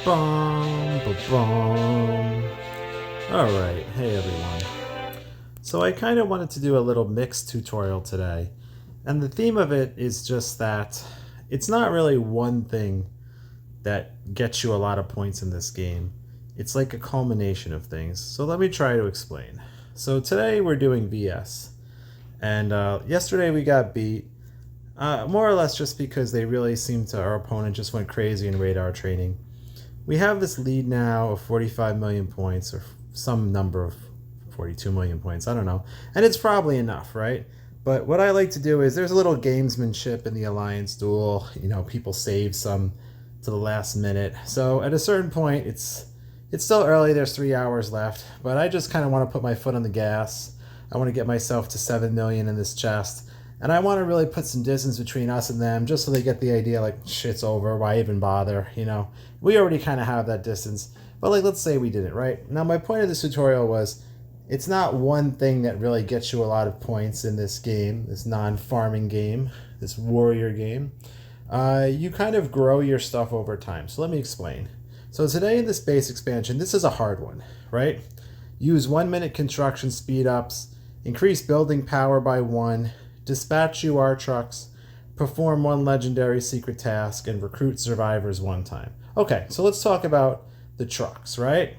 Bum, ba-bum. Alright, hey everyone. So I kind of wanted to do a little mixed tutorial today, and the theme of it is just that it's not really one thing that gets you a lot of points in this game. It's like a culmination of things. So let me try to explain. So today we're doing VS, and yesterday we got beat, more or less just because our opponent just went crazy in radar training. We have this lead now of 45 million points, or some number of 42 million points, I don't know. And it's probably enough, right? But what I like to do is there's a little gamesmanship in the alliance duel. You know, people save some to the last minute. So at a certain point, it's still early, there's 3 hours left, but I just kind of want to put my foot on the gas. I want to get myself to 7 million in this chest. And I want to really put some distance between us and them just so they get the idea, like, shit's over, why even bother, you know? We already kind of have that distance, but like, let's say we didn't, right? Now, my point of this tutorial was, it's not one thing that really gets you a lot of points in this game, this non-farming game, this warrior game. You kind of grow your stuff over time. So let me explain. So today in this base expansion, this is a hard one, right? Use 1 minute construction speed ups, increase building power by 1, dispatch UR trucks, perform 1 legendary secret task, and recruit survivors 1 time. Okay, so let's talk about the trucks, right?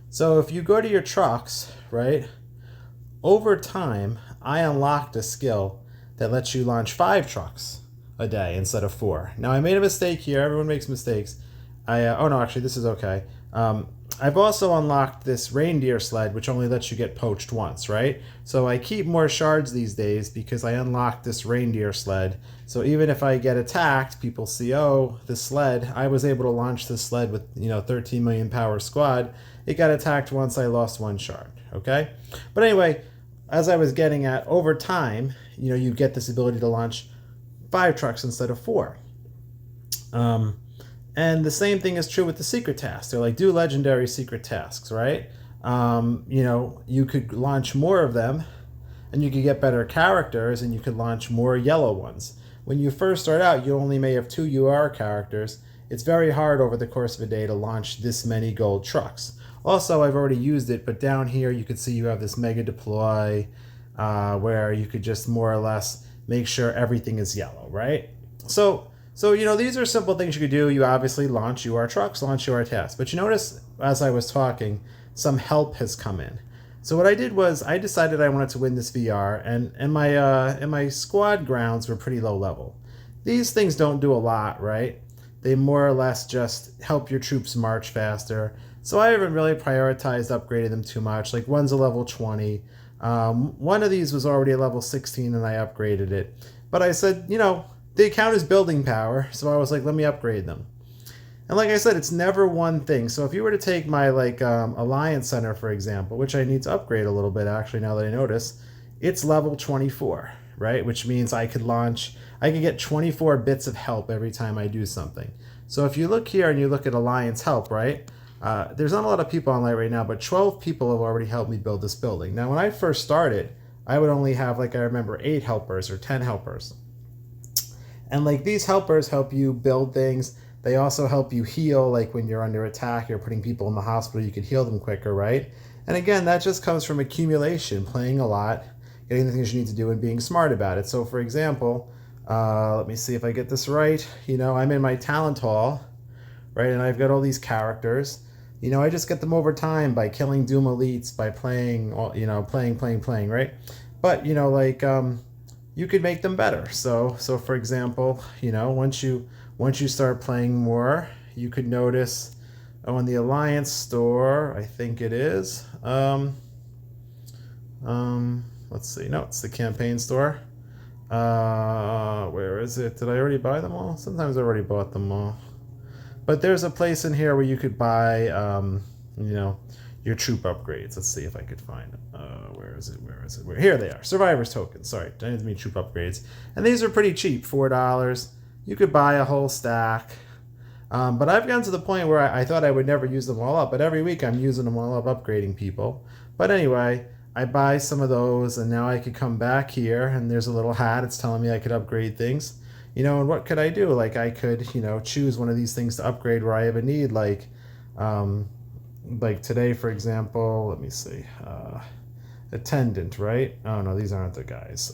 So if you go to your trucks, right, over time, I unlocked a skill that lets you launch 5 trucks a day instead of 4. Now, I made a mistake here. Everyone makes mistakes. Oh no, actually, this is okay. I've also unlocked this reindeer sled, which only lets you get poached once, right? So I keep more shards these days because I unlocked this reindeer sled. So even if I get attacked, people see, oh, this sled, I was able to launch this sled with, 13 million power squad. It got attacked once, I lost 1 shard, okay? But anyway, as I was getting at, over time, you get this ability to launch 5 trucks instead of 4. And the same thing is true with the secret tasks. They're like, do legendary secret tasks, right? You could launch more of them, and you could get better characters, and you could launch more yellow ones. When you first start out, you only may have 2 UR characters. It's very hard over the course of a day to launch this many gold trucks. Also, I've already used it, but down here you can see you have this mega deploy where you could just more or less make sure everything is yellow, right? So these are simple things you could do. You obviously launch UR trucks, launch UR tasks. But you notice, as I was talking, some help has come in. So what I did was I decided I wanted to win this VR, and my squad grounds were pretty low level. These things don't do a lot, right? They more or less just help your troops march faster. So I haven't really prioritized upgrading them too much. Like, one's a level 20. One of these was already a level 16, and I upgraded it. But I said, they count as building power, so I was like, let me upgrade them. And like I said, it's never one thing. So if you were to take my Alliance Center, for example, which I need to upgrade a little bit actually now that I notice, it's level 24, right? Which means I could get 24 bits of help every time I do something. So if you look here and you look at Alliance help, right? There's not a lot of people online right now, but 12 people have already helped me build this building. Now, when I first started, I would only have, I remember 8 helpers or 10 helpers. And these helpers help you build things. They also help you heal, like when you're under attack, you're putting people in the hospital, you could heal them quicker, right? And again, that just comes from accumulation, playing a lot, getting the things you need to do, and being smart about it. So for example, let me see if I get this right. I'm in my talent hall, right? And I've got all these characters. I just get them over time by killing Doom Elites, by playing, playing, right? But, you could make them better. So for example, once you start playing more, you could notice on the Alliance store, I think it is. Let's see. No, it's the campaign store. Where is it? Did I already buy them all? Sometimes I already bought them all. But there's a place in here where you could buy, your troop upgrades. Let's see if I could find them. Where is it? Here they are. Survivors tokens. Sorry, I didn't mean troop upgrades. And these are pretty cheap, $4. You could buy a whole stack. But I've gotten to the point where I thought I would never use them all up. But every week I'm using them all up, upgrading people. But anyway, I buy some of those, and now I could come back here, and there's a little hat. It's telling me I could upgrade things. And what could I do? Like I could, choose one of these things to upgrade where I have a need, like today, for example, let me see, attendant, right? Oh no, these aren't the guys.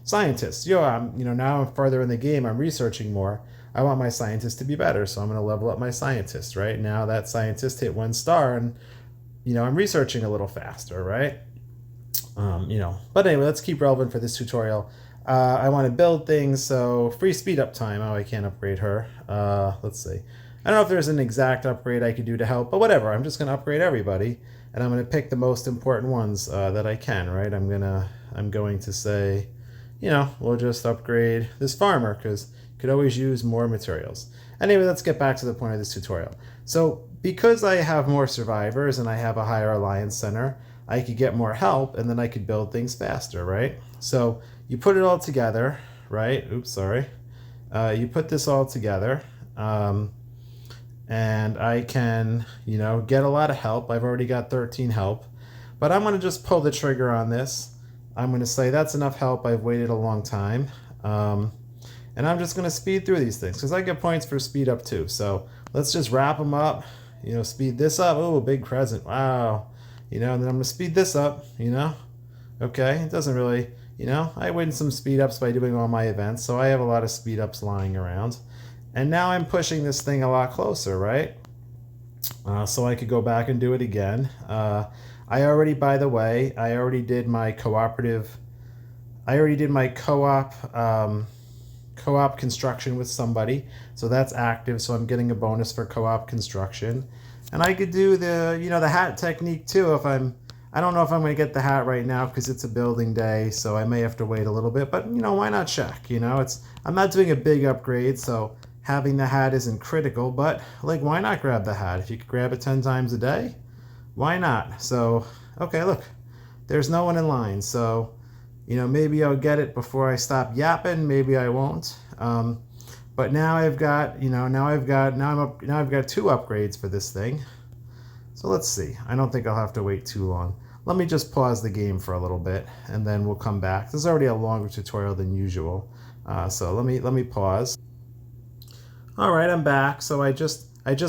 Scientists. Now I'm further in the game. I'm researching more. I want my scientist to be better, so I'm going to level up my scientist, right? Now that scientist hit 1 star, and I'm researching a little faster, right? But anyway, let's keep relevant for this tutorial. I want to build things, so free speed up time. Oh, I can't upgrade her. Let's see. I don't know if there's an exact upgrade I could do to help, but whatever. I'm just going to upgrade everybody, and I'm going to pick the most important ones that I can, right? I'm going to say, we'll just upgrade this farmer because you could always use more materials. Anyway, let's get back to the point of this tutorial. So because I have more survivors and I have a higher alliance center, I could get more help, and then I could build things faster, right? So you put it all together, right? Oops, sorry. You put this all together, and I can, get a lot of help. I've already got 13 help, but I'm going to just pull the trigger on this. I'm going to say that's enough help. I've waited a long time. And I'm just going to speed through these things because I get points for speed up too. So let's just wrap them up, speed this up. Oh, big crescent. Wow. And then I'm going to speed this up, Okay, it doesn't really, I win some speed ups by doing all my events. So I have a lot of speed ups lying around. And now I'm pushing this thing a lot closer, right? So I could go back and do it again. I already did my cooperative. I already did my co-op construction with somebody, so that's active. So I'm getting a bonus for co-op construction, and I could do the hat technique too. I don't know if I'm going to get the hat right now because it's a building day, so I may have to wait a little bit. But why not check? I'm not doing a big upgrade, so having the hat isn't critical. But why not grab the hat if you could grab it 10 times a day? Why not? So, okay, look, there's no one in line. So, maybe I'll get it before I stop yapping. Maybe I won't. But now I've got 2 upgrades for this thing. So let's see. I don't think I'll have to wait too long. Let me just pause the game for a little bit, and then we'll come back. This is already a longer tutorial than usual. So let me pause. All right, I'm back. So I just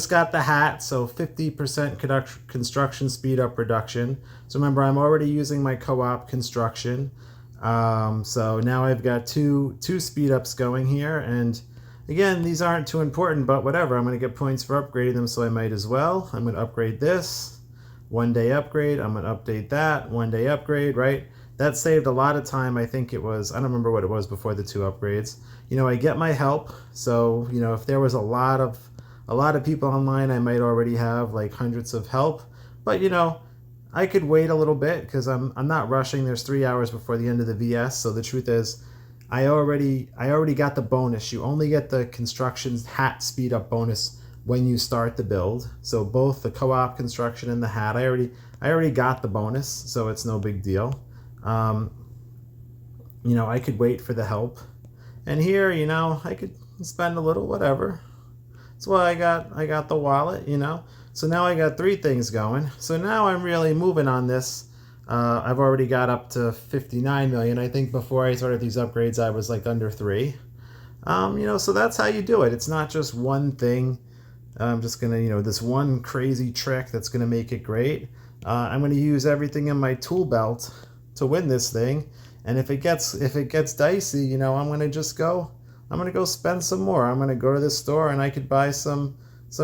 got the hat, so 50% construction speed up reduction. So remember, I'm already using my co-op construction. So now I've got two speed ups going here, and again, these aren't too important, but whatever. I'm going to get points for upgrading them, so I might as well. I'm going to upgrade this, 1 day upgrade. I'm going to update that, 1 day upgrade, right? That saved a lot of time. I think it was, I don't remember what it was before the 2 upgrades. I get my help, so if there was a lot of people online, I might already have like hundreds of help, but I could wait a little bit because I'm not rushing. There's 3 hours before the end of the VS, so the truth is I already got the bonus. You only get the construction hat speed up bonus when you start the build. So both the co-op construction and the hat, I already got the bonus, so it's no big deal. I could wait for the help, and here I could spend a little, whatever. That's why I got the wallet, So now I got 3 things going. So now I'm really moving on this. I've already got up to 59 million. I think before I started these upgrades, I was like under 3. So that's how you do it. It's not just one thing. I'm just gonna, this one crazy trick that's gonna make it great. I'm gonna use everything in my tool belt to win this thing. And if it gets dicey, I'm gonna go spend some more. I'm gonna go to the store and I could buy some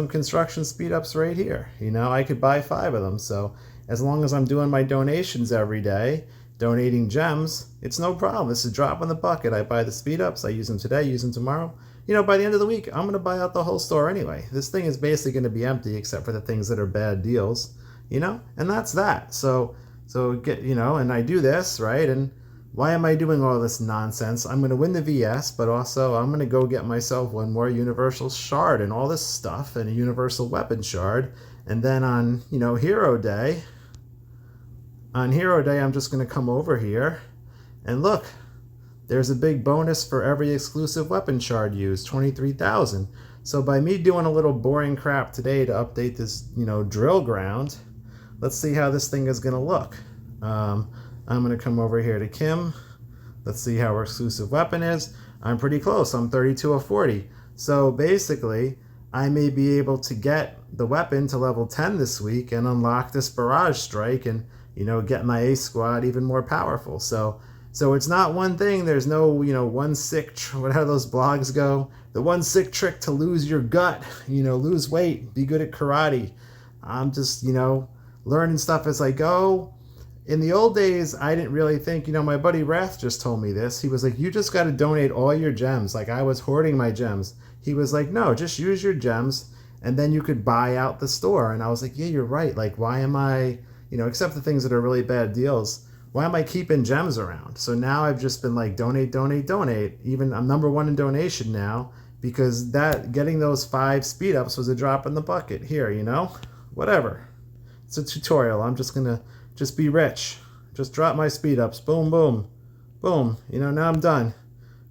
construction speed ups right here. I could buy 5 of them. So as long as I'm doing my donations every day, donating gems, it's no problem. It's a drop in the bucket. I buy the speed ups. I use them today, use them tomorrow. By the end of the week, I'm going to buy out the whole store anyway. This thing is basically going to be empty except for the things that are bad deals, and that's that. So get, and I do this, right? And why am I doing all this nonsense? I'm going to win the VS, but also I'm going to go get myself 1 more universal shard and all this stuff and a universal weapon shard. And then on, Hero Day, I'm just going to come over here and look, there's a big bonus for every exclusive weapon shard used, 23,000. So by me doing a little boring crap today to update this, drill ground, let's see how this thing is going to look. I'm going to come over here to Kim. Let's see how our exclusive weapon is. I'm pretty close. I'm 32 of 40. So basically, I may be able to get the weapon to level 10 this week and unlock this barrage strike and, get my ace squad even more powerful. So it's not one thing. There's no, one sick, how those blogs go. The one sick trick to lose your gut, lose weight, be good at karate. I'm just, learning stuff as I go. In the old days, I didn't really think, my buddy Wrath just told me this. He was like, you just got to donate all your gems. Like I was hoarding my gems. He was like, no, just use your gems and then you could buy out the store. And I was like, yeah, you're right. Like, why am I, except the things that are really bad deals, why am I keeping gems around? So now I've just been like, donate, donate, donate. Even I'm #1 in donation now because getting those 5 speed ups was a drop in the bucket here, whatever. It's a tutorial. I'm just going to just be rich. Just drop my speed ups. Boom, boom, boom. Now I'm done.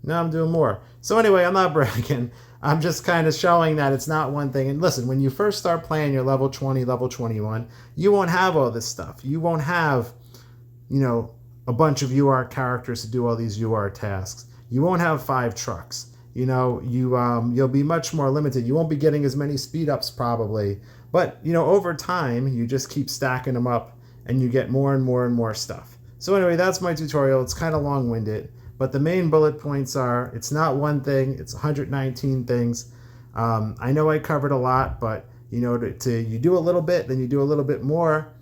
Now I'm doing more. So anyway, I'm not bragging. I'm just kind of showing that it's not one thing. And listen, when you first start playing your level 20, level 21, you won't have all this stuff. You won't have, a bunch of UR characters to do all these UR tasks. You won't have 5 trucks. You'll be much more limited. You won't be getting as many speed ups probably. But, over time, you just keep stacking them up and you get more and more and more stuff. So anyway, that's my tutorial. It's kind of long-winded, but the main bullet points are, it's not one thing, it's 119 things. I know I covered a lot, but you do a little bit, then you do a little bit more,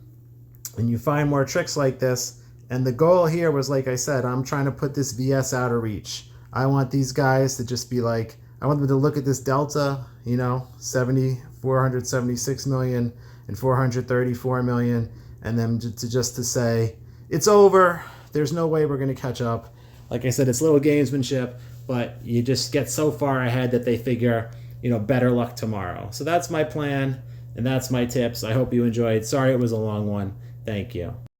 and you find more tricks like this. And the goal here was, like I said, I'm trying to put this VS out of reach. I want these guys to just be like, I want them to look at this delta, 476 million and 434 million, and then to say, it's over. There's no way we're going to catch up. Like I said, it's little gamesmanship, but you just get so far ahead that they figure, better luck tomorrow. So that's my plan, and that's my tips. I hope you enjoyed. Sorry it was a long one. Thank you.